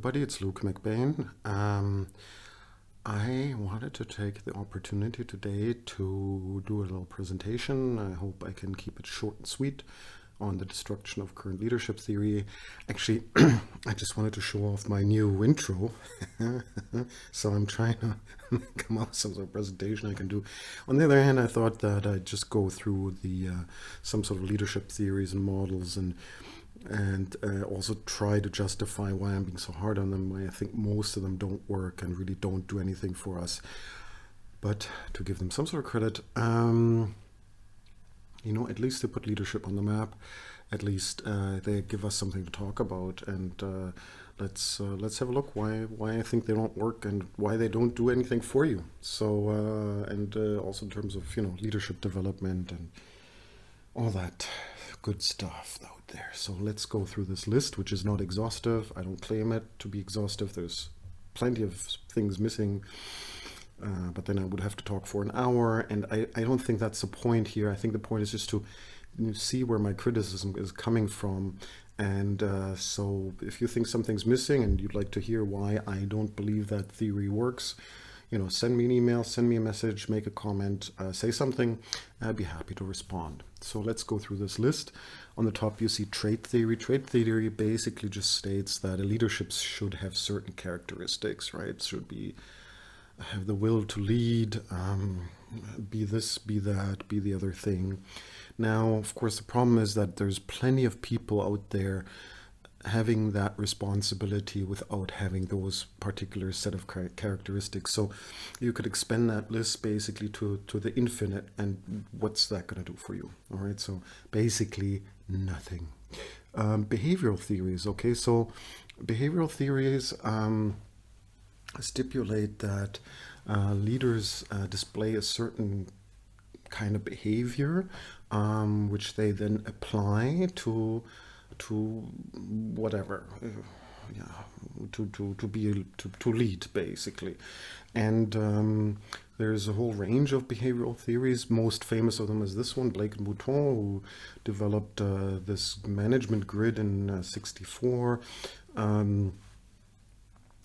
everybody, it's Luke McBain. I wanted to take the opportunity today to do a little presentation. I hope I can keep it short and sweet on the destruction of current leadership theory. Actually, I just wanted to show off my new intro. So I'm trying to come up with some sort of presentation I can do. On the other hand, I thought that I'd just go through the some sort of leadership theories and models and also try to justify why I'm being so hard on them, why I think most of them don't work and really don't do anything for us. But to give them some sort of credit, at least they put leadership on the map. At least they give us something to talk about, and let's have a look why I think they don't work and why they don't do anything for you. So and also in terms of leadership development and all that good stuff out there. So let's go through this list, which is not exhaustive. I don't claim it to be exhaustive. There's plenty of things missing, but then I would have to talk for an hour, and I don't think that's the point here. I think the point is just to see where my criticism is coming from. And so if you think something's missing and you'd like to hear why I don't believe that theory works, send me an email, send me a message, make a comment, say something. I'd be happy to respond. So let's go through this list. On the top, you see trait theory. Trait theory basically just states that a leadership should have certain characteristics, right? It should have the will to lead, be this, be that, be the other thing. Now, of course, the problem is that there's plenty of people out there having that responsibility without having those particular set of characteristics. So you could expand that list basically to the infinite, and what's that going to do for you? All right, so basically nothing. Behavioral theories. Okay, so behavioral theories stipulate that leaders display a certain kind of behavior, which they then apply to whatever, to lead basically. And there's a whole range of behavioral theories. Most famous of them is this one, Blake and Mouton, who developed this management grid in '64.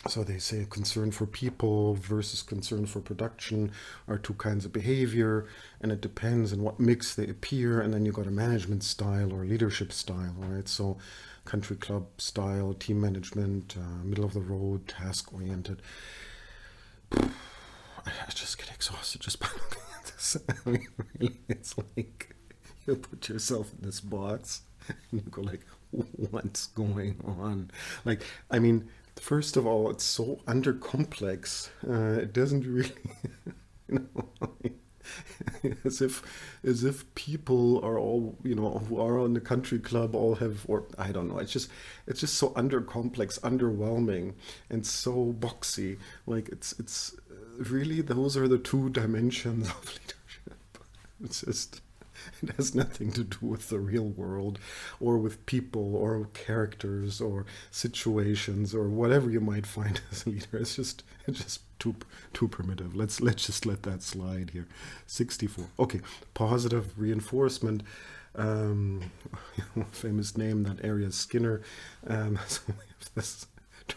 So they say concern for people versus concern for production are two kinds of behavior, and it depends on what mix they appear. And then you got a management style or leadership style, right? So country club style, team management, middle of the road, task oriented. I just get exhausted just by looking at this. I mean, really, it's like you put yourself in this box and you go like, what's going on? Like, I mean, first of all, it's so undercomplex. It doesn't really, as if people are all, who are on the country club all have, or I don't know. It's just so undercomplex, underwhelming, and so boxy. Like it's really, those are the two dimensions of leadership. It's just. It has nothing to do with the real world or with people or characters or situations or whatever you might find as a leader. It's just too primitive. Let's just let that slide here. 64. Okay, positive reinforcement. Famous name, that area is Skinner. So we have this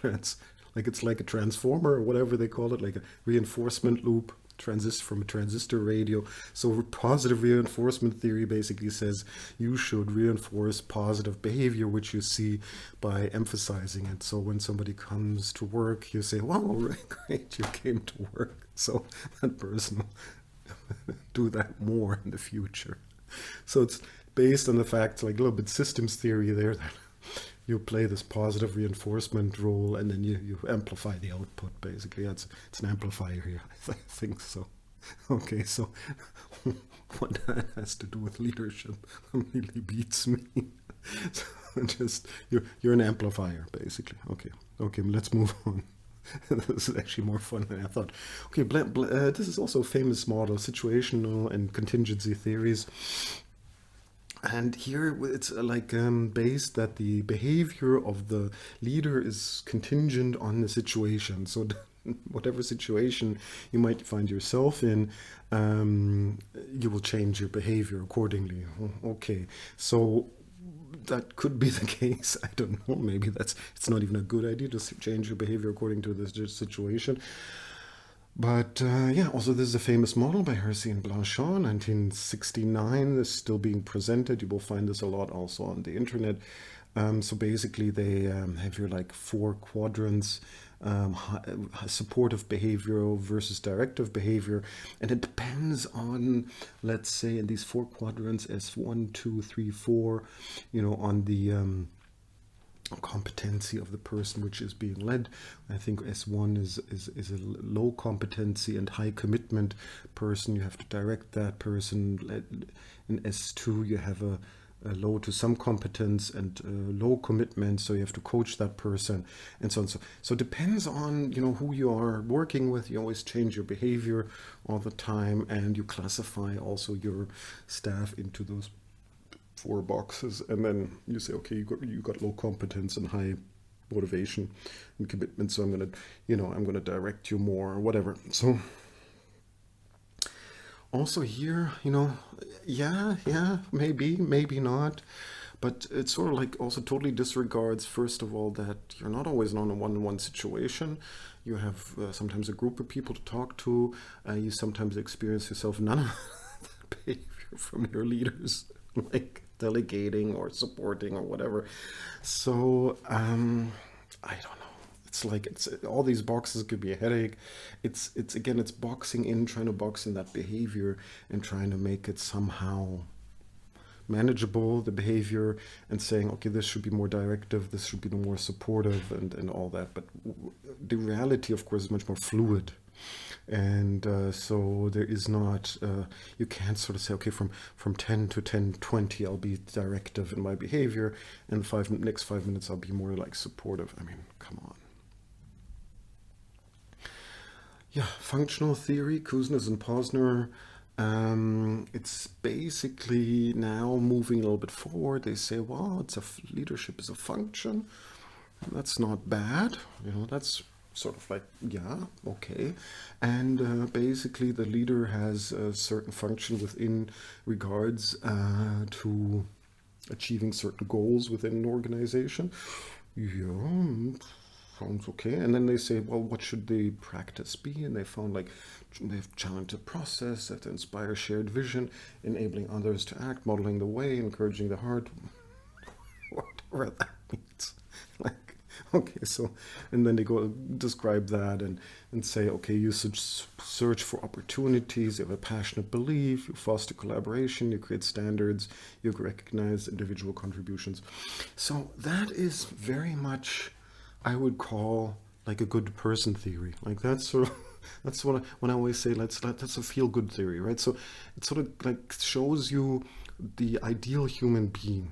it's like a transformer or whatever they call it, like a reinforcement loop. From a transistor radio. So positive reinforcement theory basically says you should reinforce positive behavior, which you see by emphasizing it. So when somebody comes to work, you say, wow, great, you came to work. So that person will do that more in the future. So it's based on the fact, like a little bit systems theory there, that you play this positive reinforcement role, and then you amplify the output. Basically, it's an amplifier here. I think so. Okay, so what that has to do with leadership really beats me. So just you're an amplifier, basically. Okay, let's move on. This is actually more fun than I thought. Okay, this is also a famous model, situational and contingency theories. And here it's based that the behavior of the leader is contingent on the situation. So whatever situation you might find yourself in, you will change your behavior accordingly. Okay, so that could be the case. I don't know. Maybe it's not even a good idea to change your behavior according to this situation. But yeah, also this is a famous model by Hersey and Blanchard, 1969. This is still being presented. You will find this a lot also on the internet. So basically, they have here like 4 quadrants: supportive behavior versus directive behavior, and it depends on, let's say, in these 4 quadrants, as 1, 2, 3, 4, on the competency of the person which is being led. I think S1 is a low competency and high commitment person. You have to direct that person. In S2 you have a low to some competence and low commitment, so you have to coach that person, and so on. So it depends on who you are working with. You always change your behavior all the time, and you classify also your staff into those 4 boxes, and then you say, okay, you got low competence and high motivation and commitment, so I'm gonna direct you more, or whatever. So also here, yeah, maybe not, but it's sort of like also totally disregards, first of all, that you're not always in a one-on-one situation. You have sometimes a group of people to talk to. You sometimes experience yourself none of that behavior from your leaders, like delegating or supporting or whatever. So I don't know. It's like all these boxes could be a headache. It's boxing in, trying to box in that behavior and trying to make it somehow manageable, the behavior, and saying, okay, this should be more directive, this should be more supportive, and all that. But the reality, of course, is much more fluid. And so there is not, you can't sort of say, okay, from 10 to 10:20 I'll be directive in my behavior, and the next 5 minutes I'll be more like supportive. I mean, come on. Yeah, functional theory, Kuznets and Posner. It's basically now moving a little bit forward. They say, well, leadership is a function. That's not bad. That's sort of like, yeah, okay. And basically the leader has a certain function within regards to achieving certain goals within an organization. Yeah, sounds okay. And then they say, well, what should the practice be? And they found like they've challenged the process, that inspire shared vision, enabling others to act, modeling the way, encouraging the heart, whatever that means. Like, okay, so, and then they go describe that and say, okay, you should search for opportunities, you have a passionate belief, you foster collaboration, you create standards, you recognize individual contributions. So that is very much, I would call, like a good person theory. Like that's sort of, that's what when I always say, that's a feel-good theory, right? So it sort of like shows you the ideal human being.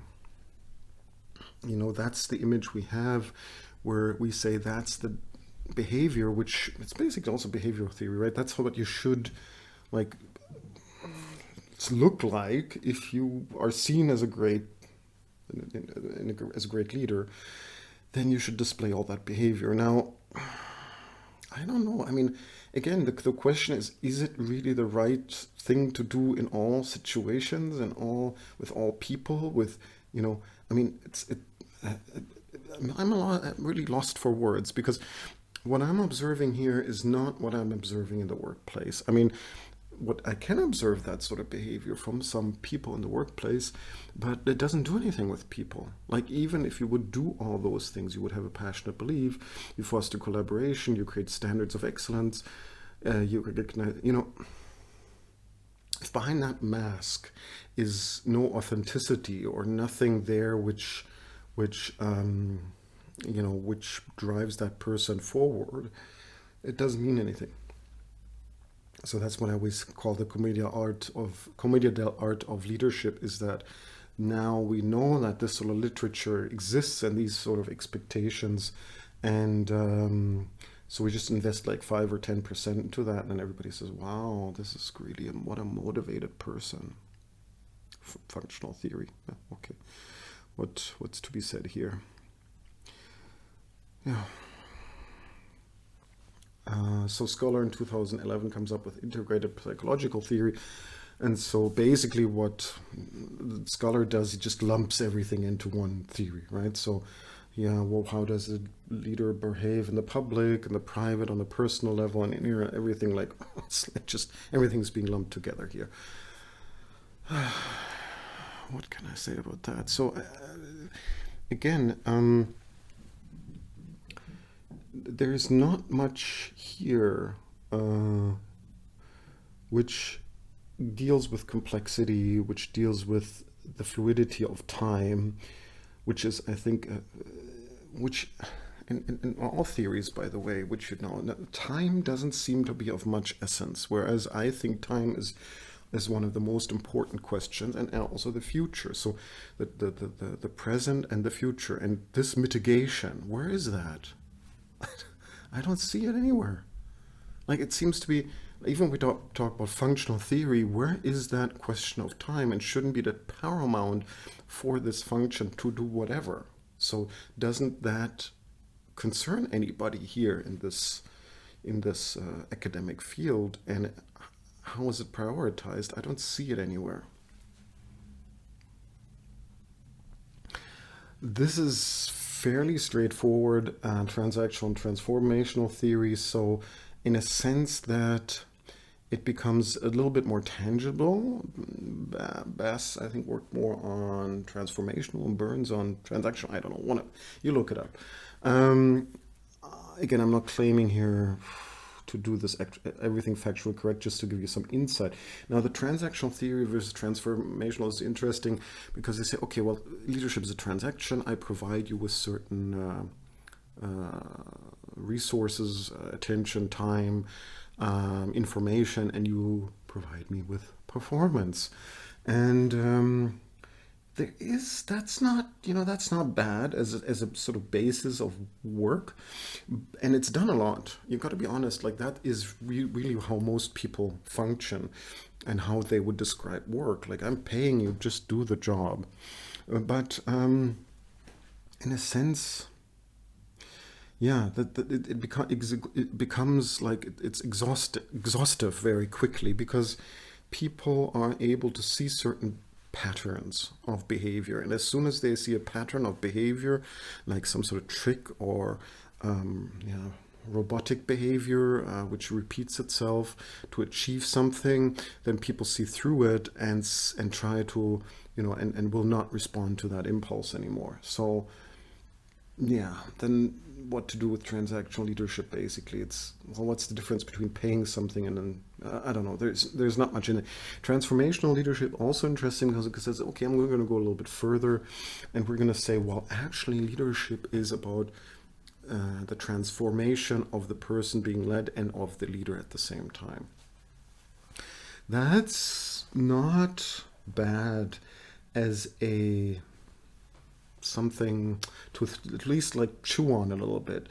That's the image we have, where we say that's the behavior, which it's basically also behavioral theory, right? That's what you should like look like if you are seen as a great leader. Then you should display all that behavior. Now, I don't know. I mean, again, the question is it really the right thing to do in all situations and with all people? I mean, I'm really lost for words, because what I'm observing here is not what I'm observing in the workplace. I mean, what I can observe that sort of behavior from some people in the workplace, but it doesn't do anything with people. Like, even if you would do all those things, you would have a passionate belief, you foster collaboration, you create standards of excellence, you recognize, if behind that mask is no authenticity or nothing there which drives that person forward, it doesn't mean anything. So that's what I always call the commedia dell'arte of leadership, is that now we know that this sort of literature exists and these sort of expectations, and so we just invest like 5 or 10% into that, and everybody says, wow, this is really what a motivated person. Functional theory. Okay, what's to be said here? Yeah. So Scholar in 2011 comes up with integrative psychological theory, And so basically what the scholar does, he just lumps everything into one theory, right? So, yeah, well, how does a leader behave in the public, in the private, on the personal level, and in everything, like, it's like just everything's being lumped together here. What can I say about that? So, again, there's not much here which deals with complexity, which deals with the fluidity of time, which is, I think, which in all theories, by the way, which, you know, time doesn't seem to be of much essence, whereas I think time is one of the most important questions, and also the future. So the present and the future, and this mitigation, where is that? I don't see it anywhere. Like, it seems to be, even when we talk about functional theory, where is that question of time? And shouldn't be that paramount for this function to do whatever? So doesn't that concern anybody here in this academic field? And how is it prioritized? I don't see it anywhere. This is fairly straightforward transactional and transformational theory. So in a sense that it becomes a little bit more tangible. Bass, I think, worked more on transformational and Burns on transactional. I don't know. You look it up. Again, I'm not claiming here to do this everything factually correct, just to give you some insight. Now, the transactional theory versus transformational is interesting because they say, okay, well, leadership is a transaction. I provide you with certain resources, attention, time, information, and you provide me with performance. And that's not bad as a sort of basis of work, and it's done a lot. You've got to be honest, like that is really how most people function and how they would describe work. Like, I'm paying you, just do the job. But in a sense, yeah, it becomes like it's exhaustive very quickly, because people are able to see certain patterns of behavior, and as soon as they see a pattern of behavior, like some sort of trick or robotic behavior which repeats itself to achieve something, then people see through it and try to, and will not respond to that impulse anymore. So yeah, then what to do with transactional leadership? Basically, it's, well, what's the difference between paying something and then I don't know. There's not much in it. Transformational leadership also interesting because it says, okay, I'm going to go a little bit further, and we're going to say, well, actually, leadership is about the transformation of the person being led and of the leader at the same time. That's not bad as something to at least like chew on a little bit.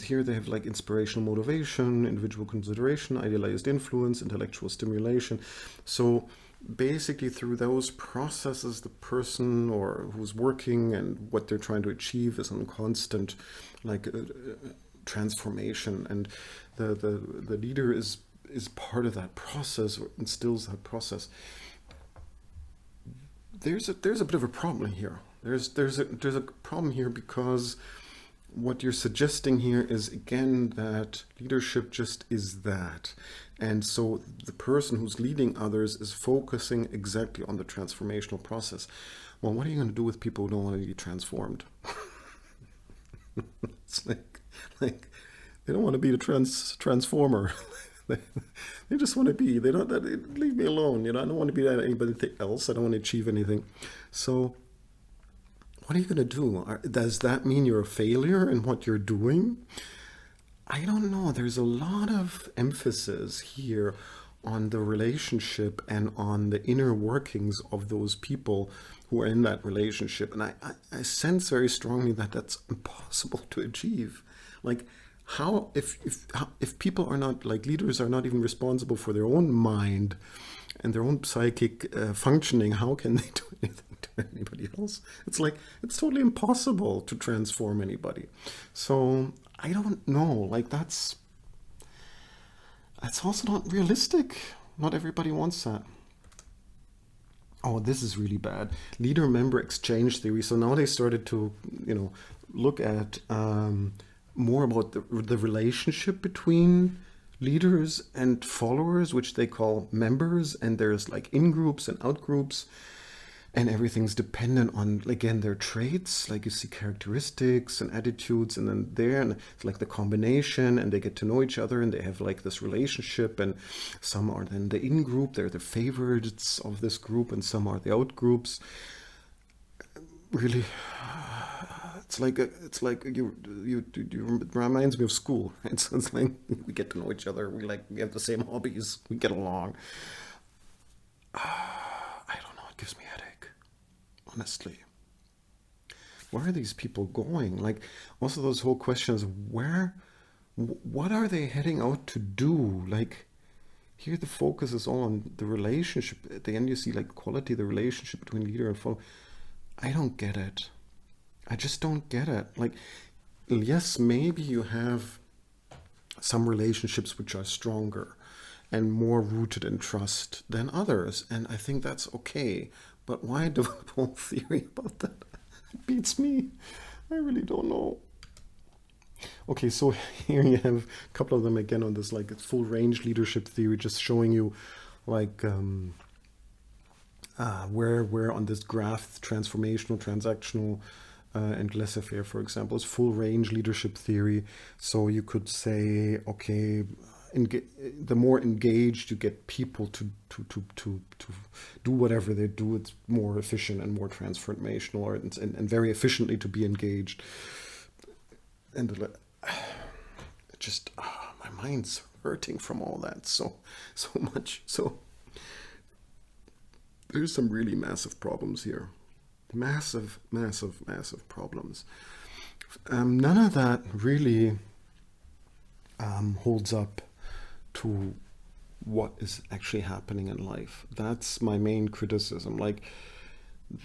Here they have like inspirational motivation, individual consideration, idealized influence, intellectual stimulation. So basically through those processes, the person or who's working and what they're trying to achieve is on constant like transformation, and the leader is part of that process, or instills that process. There's a bit of a problem here. There's a problem here because what you're suggesting here is, again, that leadership just is that. And so the person who's leading others is focusing exactly on the transformational process. Well, what are you going to do with people who don't want to be transformed? It's like they don't want to be the transformer. They just want to be. They don't leave me alone. I don't want to be anybody else. I don't want to achieve anything. So what are you going to do? Does that mean you're a failure in what you're doing? I don't know. There's a lot of emphasis here on the relationship and on the inner workings of those people who are in that relationship. And I sense very strongly that that's impossible to achieve. Like, how, if people are not, like, leaders are not even responsible for their own mind and their own psychic functioning, how can they do anything to anybody else? It's like, it's totally impossible to transform anybody. So I don't know, like, that's also not realistic. Not everybody wants that. Oh, this is really bad. Leader-member exchange theory. So now they started to, look at more about the relationship between leaders and followers, which they call members. And there's like in-groups and out-groups. And everything's dependent on, again, their traits. Like you see characteristics and attitudes, and then and it's like the combination, and they get to know each other, and they have like this relationship. And some are then the in group; they're the favorites of this group, and some are the out groups. Really, it's like it reminds me of school. It's like we get to know each other. We have the same hobbies. We get along. I don't know. It gives me a headache. Honestly, where are these people going? Like, also those whole questions, what are they heading out to do? Like, here the focus is all on the relationship. At the end, you see like quality, the relationship between leader and follower. I don't get it. I just don't get it. Like, yes, maybe you have some relationships which are stronger and more rooted in trust than others, and I think that's okay. But why develop a whole theory about that? It beats me. I really don't know. Okay, so here you have a couple of them again on this like full range leadership theory, just showing you like where on this graph, transformational, transactional, and laissez-faire, for example, is full range leadership theory. So you could say, okay, the more engaged you get people to do whatever they do, it's more efficient and more transformational, and very efficiently to be engaged. And just my mind's hurting from all that so much. So there's some really massive problems here. Massive problems. None of that really holds up to what is actually happening in life. That's my main criticism. Like,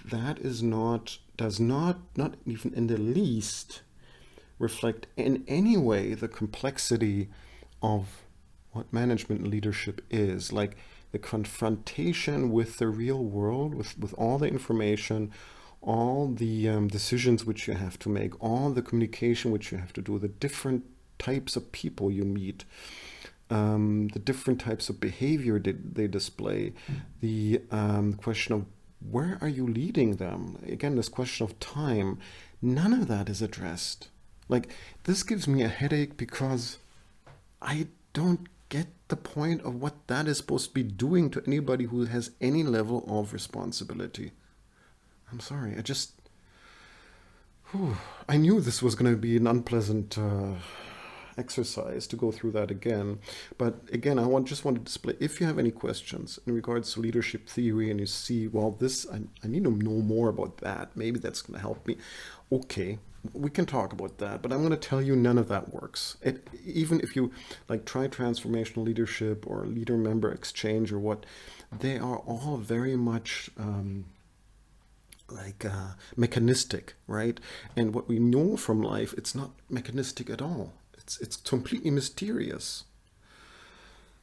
that does not even in the least reflect in any way the complexity of what management and leadership is. Like, the confrontation with the real world, with all the information, all the decisions which you have to make, all the communication which you have to do, the different types of people you meet, the different types of behavior they display, the question of where are you leading them? Again, this question of time, none of that is addressed. Like, this gives me a headache because I don't get the point of what that is supposed to be doing to anybody who has any level of responsibility. I'm sorry, I knew this was going to be an unpleasant exercise to go through that again. But again, just want to display, if you have any questions in regards to leadership theory and you see, well, I need to know more about that, maybe that's going to help me. Okay, we can talk about that, but I'm going to tell you none of that works. Even if you like try transformational leadership or leader-member exchange or what, they are all very much mechanistic, right? And what we know from life, it's not mechanistic at all. It's completely mysterious.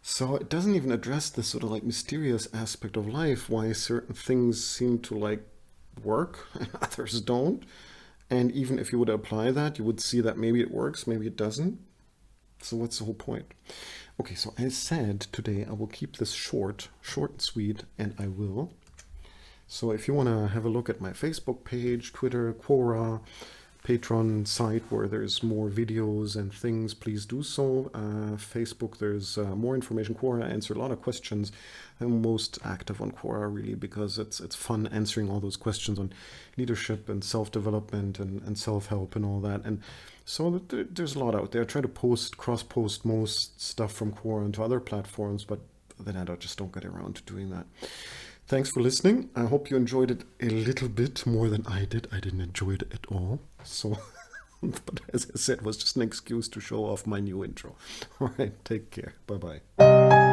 So it doesn't even address this sort of like mysterious aspect of life, why certain things seem to like work and others don't. And even if you would apply that, you would see that maybe it works, maybe it doesn't. So what's the whole point? Okay, so I said today I will keep this short and sweet, and I will. So if you want to have a look at my Facebook page, Twitter, Quora, Patreon site where there's more videos and things, please do so. Facebook, there's more information. Quora, I answer a lot of questions. I'm most active on Quora really because it's fun answering all those questions on leadership and self-development and self-help and all that. And so there's a lot out there. I try to cross-post most stuff from Quora into other platforms, but then I just don't get around to doing that. Thanks for listening. I hope you enjoyed it a little bit more than I did. I didn't enjoy it at all. So, but as I said, it was just an excuse to show off my new intro. All right, take care. Bye-bye.